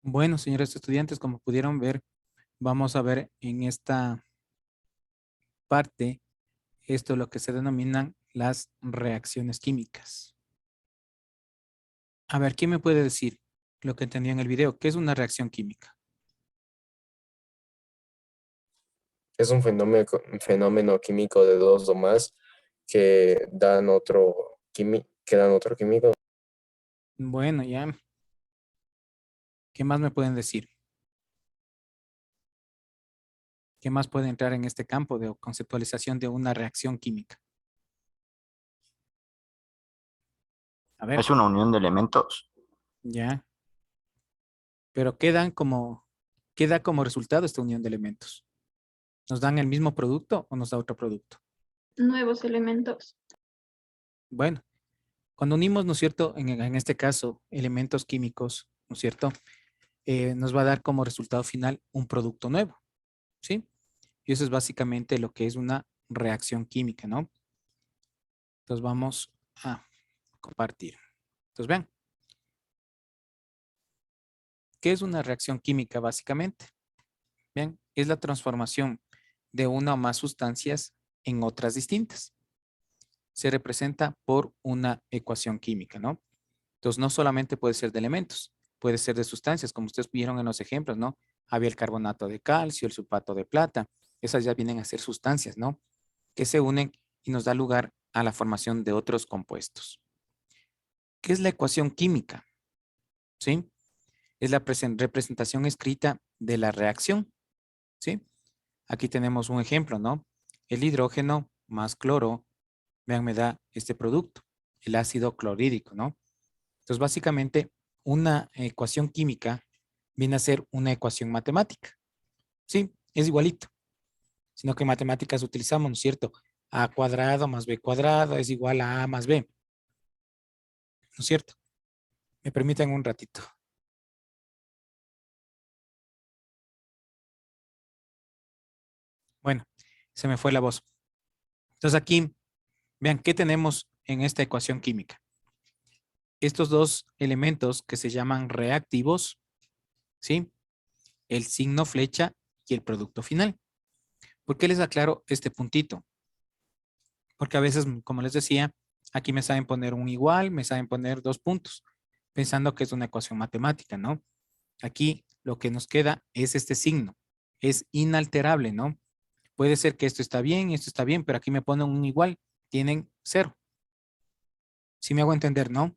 Bueno, señores estudiantes, como pudieron ver, vamos a ver en esta parte esto lo que se denominan las reacciones químicas. A ver, ¿quién me puede decir lo que entendía en el video? ¿Qué es una reacción química? Es un fenómeno químico de dos o más que dan otro químico. Bueno, ya. ¿Qué más me pueden decir? ¿Qué más puede entrar en este campo de conceptualización de una reacción química? A ver, Es una unión de elementos. ya. Pero ¿qué da como resultado esta unión de elementos? ¿Nos dan el mismo producto o nos da otro producto? Nuevos elementos. Bueno, cuando unimos, ¿no es cierto? En este caso, elementos químicos, ¿no es cierto? Nos va a dar como resultado final un producto nuevo, ¿sí? Y eso es básicamente lo que es una reacción química, ¿no? Entonces vamos a compartir. Entonces vean, ¿qué es una reacción química básicamente? Vean, es la transformación de una o más sustancias en otras distintas. Se representa por una ecuación química, ¿no? Entonces no solamente puede ser de elementos, puede ser de sustancias, como ustedes vieron en los ejemplos, ¿no? Había el carbonato de calcio, el sulfato de plata. Esas ya vienen a ser sustancias, ¿no? Que se unen y nos da lugar a la formación de otros compuestos. ¿Qué es la ecuación química? ¿Sí? Es la representación escrita de la reacción, ¿sí? Aquí tenemos un ejemplo, ¿no? El hidrógeno más cloro, vean, me da este producto, el ácido clorhídrico, ¿no? Entonces, básicamente, una ecuación química viene a ser una ecuación matemática, ¿sí? Es igualito, sino que en matemáticas utilizamos, ¿no es cierto? A cuadrado más B cuadrado es igual a A más B, ¿no es cierto? Me permiten un ratito. Bueno, se me fue la voz. Entonces aquí, vean, ¿qué tenemos en esta ecuación química? Estos dos elementos que se llaman reactivos, ¿sí? El signo flecha y el producto final. ¿Por qué les aclaro este puntito? Porque a veces, como les decía, aquí me saben poner un igual, me saben poner dos puntos, pensando que es una ecuación matemática, ¿no? Aquí lo que nos queda es este signo. Es inalterable, ¿no? Puede ser que esto está bien, pero aquí me ponen un igual, tienen cero. Si me hago entender, ¿no?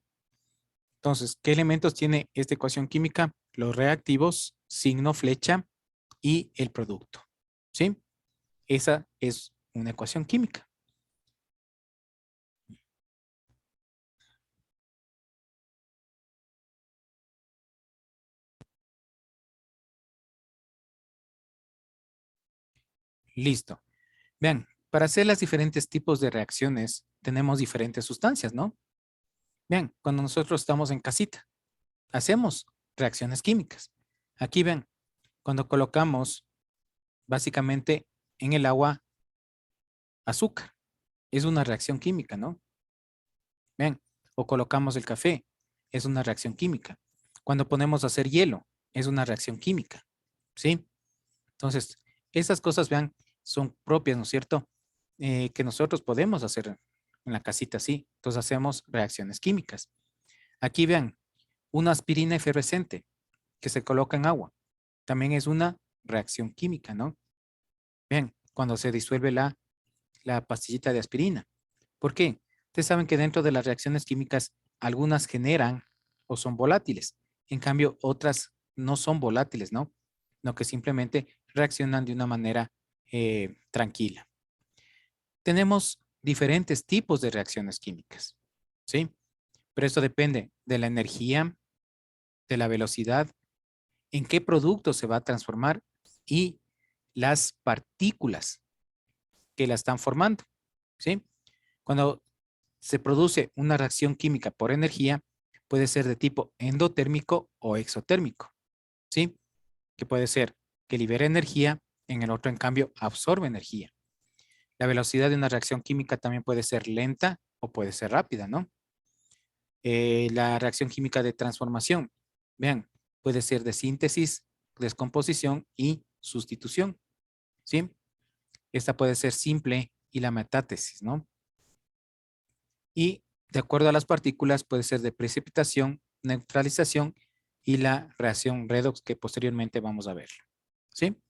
Entonces, ¿qué elementos tiene esta ecuación química? Los reactivos, signo flecha y el producto, ¿sí? Esa es una ecuación química. Listo. Vean, para hacer los diferentes tipos de reacciones, tenemos diferentes sustancias, ¿no? Vean, cuando nosotros estamos en casita, hacemos reacciones químicas. Aquí ven, cuando colocamos básicamente en el agua azúcar, es una reacción química, ¿no? Vean, o colocamos el café, es una reacción química. Cuando ponemos a hacer hielo, es una reacción química, ¿sí? Entonces, esas cosas, vean, son propias, ¿no es cierto? Que nosotros podemos hacer en la casita, sí. Entonces hacemos reacciones químicas. Aquí vean, una aspirina efervescente que se coloca en agua, también es una reacción química, ¿no? Vean, cuando se disuelve la pastillita de aspirina. ¿Por qué? Ustedes saben que dentro de las reacciones químicas, algunas generan o son volátiles. En cambio, otras no son volátiles, ¿no? No que simplemente reaccionan de una manera tranquila. Tenemos diferentes tipos de reacciones químicas, ¿sí? Pero esto depende de la energía, de la velocidad, en qué producto se va a transformar y las partículas que la están formando, ¿sí? Cuando se produce una reacción química por energía, puede ser de tipo endotérmico o exotérmico, ¿sí? Que puede ser que libera energía, en el otro, en cambio, absorbe energía. La velocidad de una reacción química también puede ser lenta o puede ser rápida, ¿no? La reacción química de transformación, vean, puede ser de síntesis, descomposición y sustitución, ¿sí? Esta puede ser simple y la metátesis, ¿no? Y de acuerdo a las partículas puede ser de precipitación, neutralización y la reacción redox que posteriormente vamos a ver, ¿sí?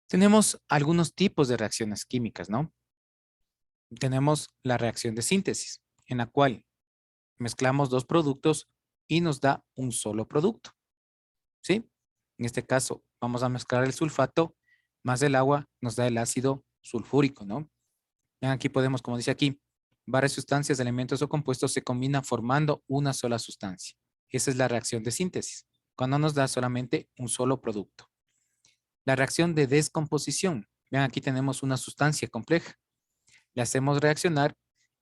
Tenemos algunos tipos de reacciones químicas, ¿no? Tenemos la reacción de síntesis, en la cual mezclamos dos productos y nos da un solo producto, ¿sí? En este caso, vamos a mezclar el sulfato más el agua, nos da el ácido sulfúrico, ¿no? Vean, aquí podemos, como dice aquí, varias sustancias, elementos o compuestos se combinan formando una sola sustancia. Esa es la reacción de síntesis, cuando nos da solamente un solo producto. La reacción de descomposición. Vean, aquí tenemos una sustancia compleja. Le hacemos reaccionar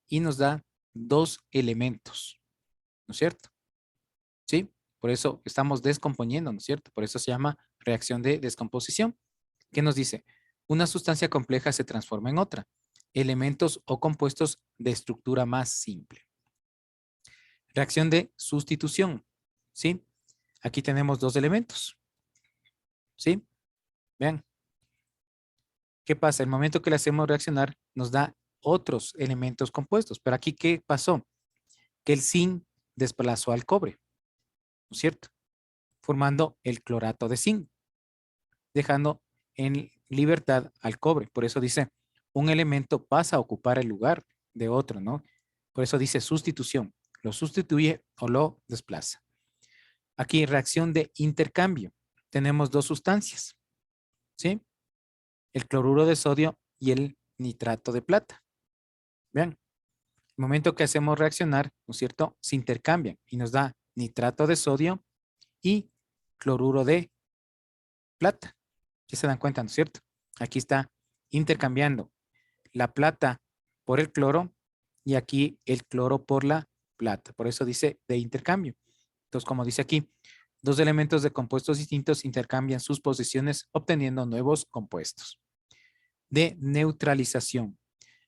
y nos da dos elementos, ¿no es cierto? ¿Sí? Por eso estamos descomponiendo, ¿no es cierto? Por eso se llama reacción de descomposición. ¿Qué nos dice? Una sustancia compleja se transforma en otra. Elementos o compuestos de estructura más simple. Reacción de sustitución, ¿sí? Aquí tenemos dos elementos, ¿sí? Vean. ¿Qué pasa? El momento que le hacemos reaccionar nos da otros elementos compuestos. Pero aquí, ¿qué pasó? Que el zinc desplazó al cobre, ¿no es cierto? Formando el clorato de zinc, dejando en libertad al cobre. Por eso dice, un elemento pasa a ocupar el lugar de otro, ¿no? Por eso dice sustitución. Lo sustituye o lo desplaza. Aquí, reacción de intercambio. Tenemos dos sustancias, ¿sí? El cloruro de sodio y el nitrato de plata. Vean, el momento que hacemos reaccionar, ¿no es cierto? Se intercambian y nos da nitrato de sodio y cloruro de plata. Ya se dan cuenta, ¿no es cierto? Aquí está intercambiando la plata por el cloro y aquí el cloro por la plata. Por eso dice de intercambio. Entonces, como dice aquí, dos elementos de compuestos distintos intercambian sus posiciones obteniendo nuevos compuestos. De neutralización.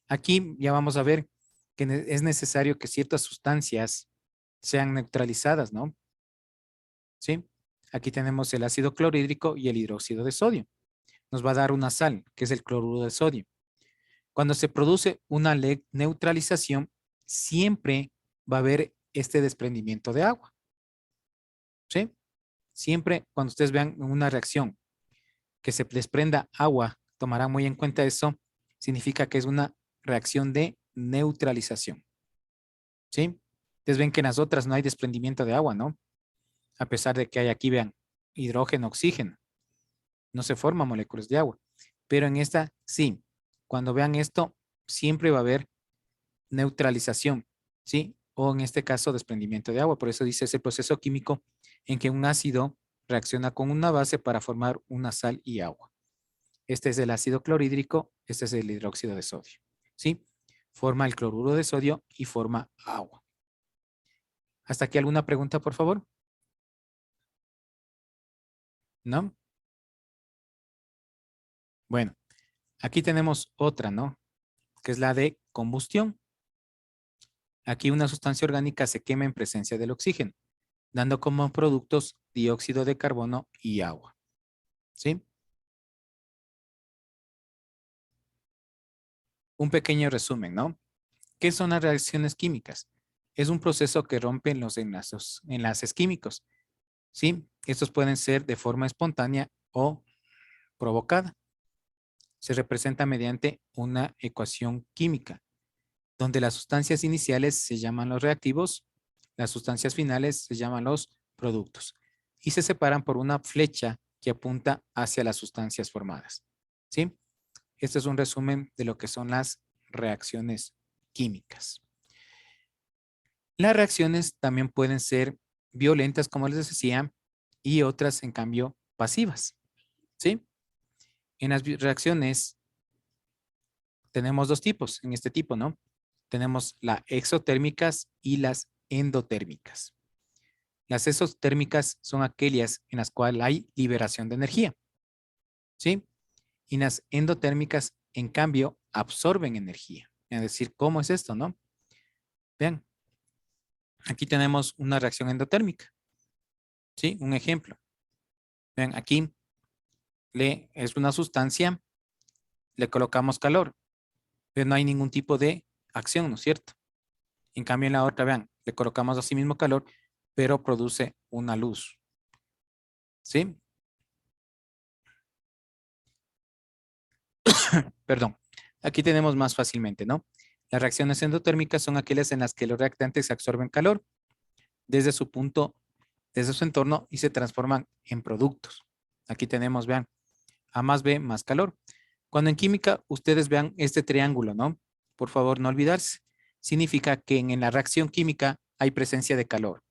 Aquí ya vamos a ver que es necesario que ciertas sustancias sean neutralizadas, ¿no? ¿Sí? Aquí tenemos el ácido clorhídrico y el hidróxido de sodio. Nos va a dar una sal, que es el cloruro de sodio. Cuando se produce una neutralización, siempre va a haber este desprendimiento de agua. ¿Sí? Siempre cuando ustedes vean una reacción que se desprenda agua, tomarán muy en cuenta eso, significa que es una reacción de neutralización. ¿Sí? Ustedes ven que en las otras no hay desprendimiento de agua, ¿no? A pesar de que hay aquí, vean, hidrógeno, oxígeno. No se forman moléculas de agua. Pero en esta, sí. Cuando vean esto, siempre va a haber neutralización, ¿sí? O en este caso, desprendimiento de agua. Por eso dice ese proceso químico en que un ácido reacciona con una base para formar una sal y agua. Este es el ácido clorhídrico, este es el hidróxido de sodio, ¿sí? Forma el cloruro de sodio y forma agua. ¿Hasta aquí alguna pregunta, por favor? ¿No? Bueno, aquí tenemos otra, ¿no? Que es la de combustión. Aquí una sustancia orgánica se quema en presencia del oxígeno, dando como productos dióxido de carbono y agua. ¿Sí? Un pequeño resumen, ¿no? ¿Qué son las reacciones químicas? Es un proceso que rompe los enlaces químicos. ¿Sí? Estos pueden ser de forma espontánea o provocada. Se representa mediante una ecuación química, donde las sustancias iniciales se llaman los reactivos, las sustancias finales se llaman los productos y se separan por una flecha que apunta hacia las sustancias formadas. ¿Sí? Este es un resumen de lo que son las reacciones químicas. Las reacciones también pueden ser violentas, como les decía, y otras, en cambio, pasivas. ¿Sí? En las reacciones tenemos dos tipos, en este tipo, ¿no? Tenemos las exotérmicas y las endotérmicas. Las exotérmicas son aquellas en las cuales hay liberación de energía, ¿sí? Y las endotérmicas, en cambio, absorben energía. Es decir, ¿cómo es esto, no? Vean, aquí tenemos una reacción endotérmica. ¿Sí? Un ejemplo. Vean, aquí es una sustancia, le colocamos calor, pero no hay ningún tipo de acción, ¿no es cierto? En cambio, en la otra, vean, le colocamos así mismo calor, pero produce una luz. ¿Sí? Perdón. Aquí tenemos más fácilmente, ¿no? Las reacciones endotérmicas son aquellas en las que los reactantes absorben calor desde su punto, desde su entorno y se transforman en productos. Aquí tenemos, vean, A más B más calor. Cuando en química ustedes vean este triángulo, ¿no? Por favor, no olvidarse. Significa que en la reacción química hay presencia de calor.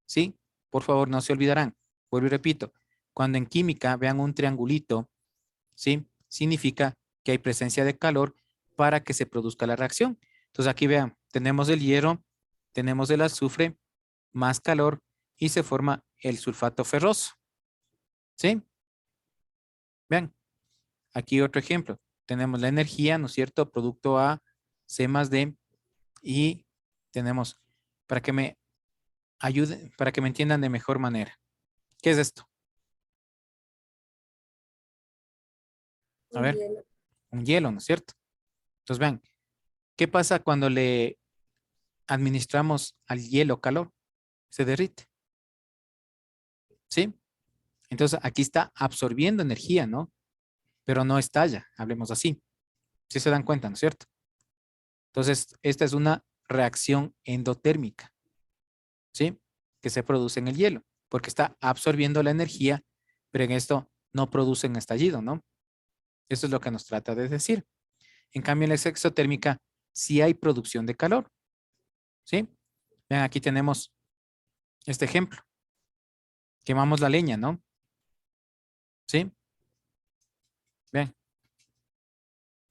¿Sí? Por favor, no se olvidarán. Vuelvo y repito. Cuando en química vean un triangulito, ¿sí? Significa que hay presencia de calor para que se produzca la reacción. Entonces aquí vean, tenemos el hierro, tenemos el azufre, más calor y se forma el sulfato ferroso. ¿Sí? Vean, aquí otro ejemplo. Tenemos la energía, ¿no es cierto? Producto A, C más D y tenemos, para que me ayuden, para que me entiendan de mejor manera. ¿Qué es esto? A ver, un hielo, ¿no es cierto? Entonces vean, ¿qué pasa cuando le administramos al hielo calor? Se derrite, ¿sí? Entonces aquí está absorbiendo energía, ¿no? Pero no estalla, hablemos así. Si se dan cuenta, ¿no es cierto? Entonces, esta es una reacción endotérmica, ¿sí? Que se produce en el hielo, porque está absorbiendo la energía, pero en esto no produce un estallido, ¿no? Eso es lo que nos trata de decir. En cambio, en la exotérmica sí hay producción de calor, ¿sí? Vean, aquí tenemos este ejemplo. Quemamos la leña, ¿no? ¿Sí? Vean.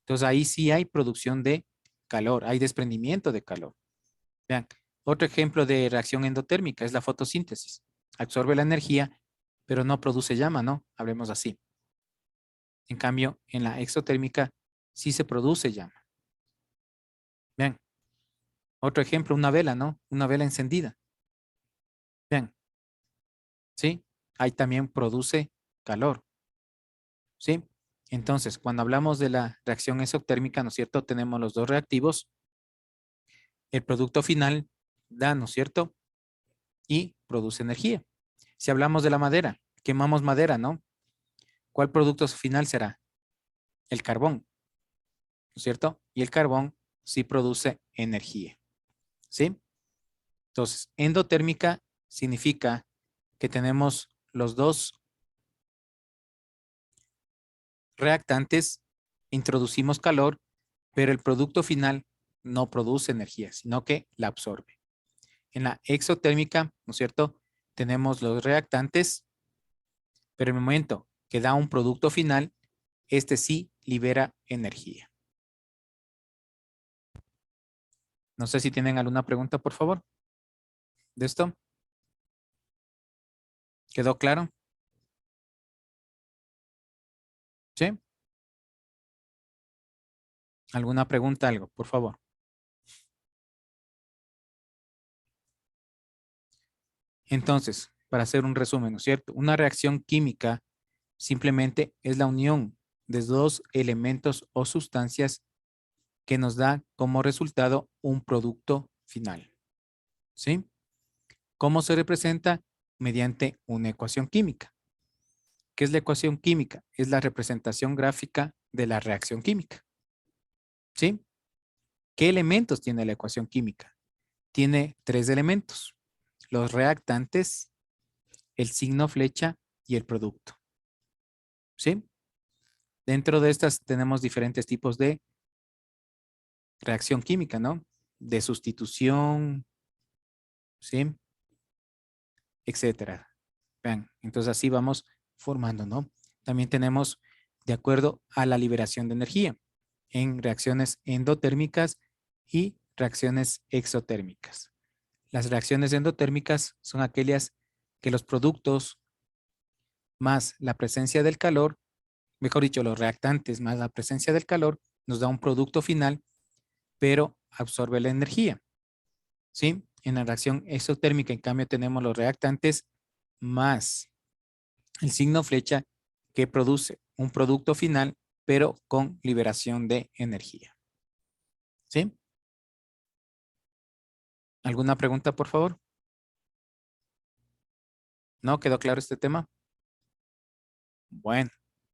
Entonces ahí sí hay producción de calor, hay desprendimiento de calor. Vean, otro ejemplo de reacción endotérmica es la fotosíntesis. Absorbe la energía, pero no produce llama, ¿no? Hablemos así. En cambio, en la exotérmica sí se produce llama. Vean, otro ejemplo, una vela, ¿no? Una vela encendida. Vean, ¿sí? Ahí también produce calor, ¿sí? Entonces, cuando hablamos de la reacción exotérmica, ¿no es cierto? Tenemos los dos reactivos. El producto final da, ¿no es cierto? Y produce energía. Si hablamos de la madera, quemamos madera, ¿no? ¿Cuál producto final será? El carbón, ¿no es cierto? Y el carbón sí produce energía, ¿sí? Entonces, endotérmica significa que tenemos los dos reactantes, introducimos calor, pero el producto final no produce energía, sino que la absorbe. En la exotérmica, ¿no es cierto? Tenemos los reactantes, pero en el momento que da un producto final, este sí libera energía. No sé si tienen alguna pregunta, por favor, de esto. ¿Quedó claro? ¿Sí? ¿Alguna pregunta, algo, por favor? Entonces, para hacer un resumen, ¿no es cierto? Una reacción química simplemente es la unión de dos elementos o sustancias que nos da como resultado un producto final. ¿Sí? ¿Cómo se representa? Mediante una ecuación química. ¿Qué es la ecuación química? Es la representación gráfica de la reacción química. ¿Sí? ¿Qué elementos tiene la ecuación química? Tiene tres elementos: los reactantes, el signo flecha y el producto. ¿Sí? Dentro de estas tenemos diferentes tipos de reacción química, ¿no? De sustitución, ¿sí? Etcétera. Vean, entonces así vamos formando, ¿no? También tenemos de acuerdo a la liberación de energía en reacciones endotérmicas y reacciones exotérmicas. Las reacciones endotérmicas son aquellas que los productos más la presencia del calor, mejor dicho, los reactantes más la presencia del calor, nos da un producto final, pero absorbe la energía. ¿Sí? En la reacción exotérmica, en cambio, tenemos los reactantes más el signo flecha que produce un producto final, pero con liberación de energía. ¿Sí? ¿Alguna pregunta, por favor? ¿No? ¿Quedó claro este tema? Bueno,